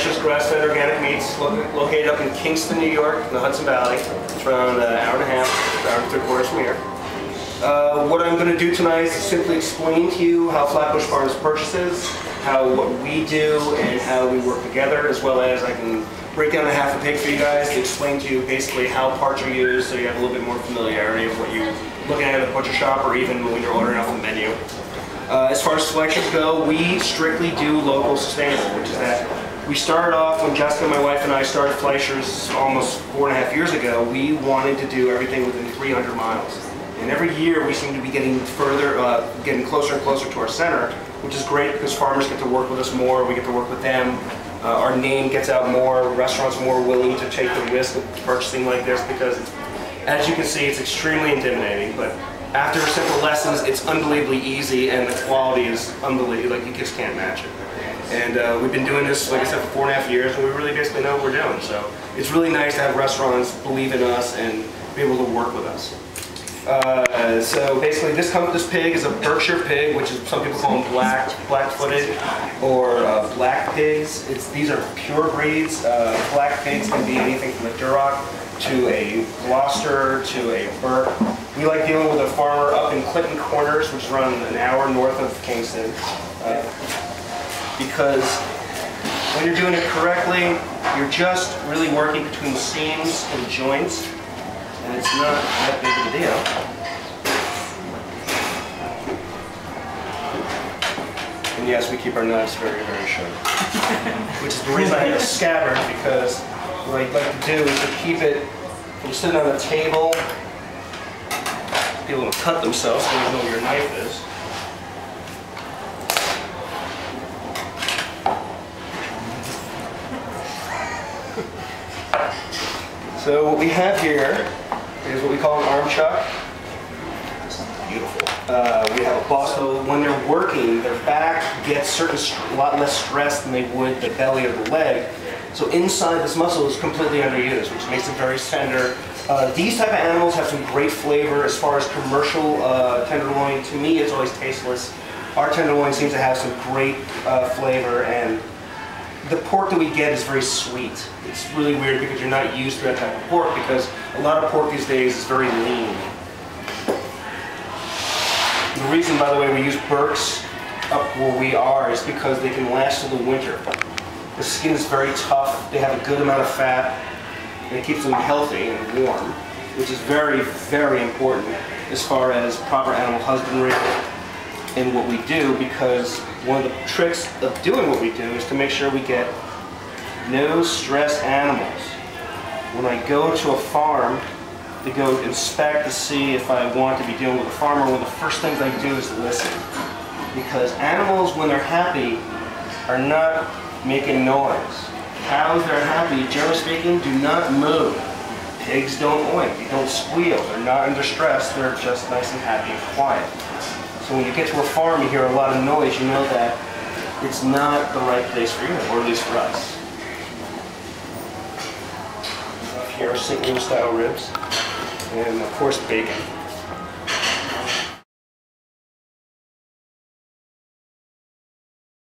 Fleisher's grass-fed organic meats, located up in Kingston, New York, in the Hudson Valley. It's around an hour and a half, an hour and 3/4 from here. What I'm going to do tonight is simply explain to you how Flatbush Farm purchases, what we do, and how we work together, as well as I can break down a half a pig for you guys to explain to you basically how parts are used, so you have a little bit more familiarity of what you're looking at the butcher shop, or even when you're ordering off the menu. As far as selections go, we strictly do local sustainable, which is that we started off when Jessica, my wife, and I started Fleisher's almost 4.5 years ago. We wanted to do everything within 300 miles. And every year we seem to be getting further, getting closer and closer to our center, which is great because farmers get to work with us more, we get to work with them. Our name gets out more, restaurants are more willing to take the risk of purchasing like this because, as you can see, it's extremely intimidating. But after simple lessons, it's unbelievably easy, and the quality is unbelievable. Like, you just can't match it. And we've been doing this, like I said, for 4.5 years, and we really basically know what we're doing. So it's really nice to have restaurants believe in us and be able to work with us. So basically, this pig is a Berkshire pig, which is, some people call them black-footed, or black pigs. These are pure breeds. Black pigs can be anything from a Duroc to a Gloucester to a Burke. We like dealing with a farmer up in Clinton Corners, which is around an hour north of Kingston, because when you're doing it correctly, you're just really working between seams and joints. And it's not that big of a deal. And yes, we keep our knives very, very sharp. Which is the reason I have a scabbard, because what I'd like to do is to keep it from sitting on a table. People will cut themselves so you know where your knife is. So what we have here is what we call an arm chuck. This is beautiful. We have a boss. So when they're working, their back gets a lot less stress than they would the belly or the leg. So inside, this muscle is completely underused, which makes it very tender. These type of animals have some great flavor. As far as commercial tenderloin, to me, it's always tasteless. Our tenderloin seems to have some great flavor, and the pork that we get is very sweet. It's really weird because you're not used to that type of pork, because a lot of pork these days is very lean. The reason, by the way, we use Berks up where we are is because they can last through the winter. The skin is very tough, they have a good amount of fat, and it keeps them healthy and warm, which is very, very important as far as proper animal husbandry in what we do, because one of the tricks of doing what we do is to make sure we get no stress animals. When I go to a farm to go inspect to see if I want to be dealing with a farmer, one of the first things I do is listen. Because animals, when they're happy, are not making noise. Cows that are happy, generally speaking, do not move. Pigs don't oink, they don't squeal, they're not under stress, they're just nice and happy and quiet. So when you get to a farm, you hear a lot of noise, you know that it's not the right place for you, or at least for us. Here are St. Louis style ribs, and of course bacon.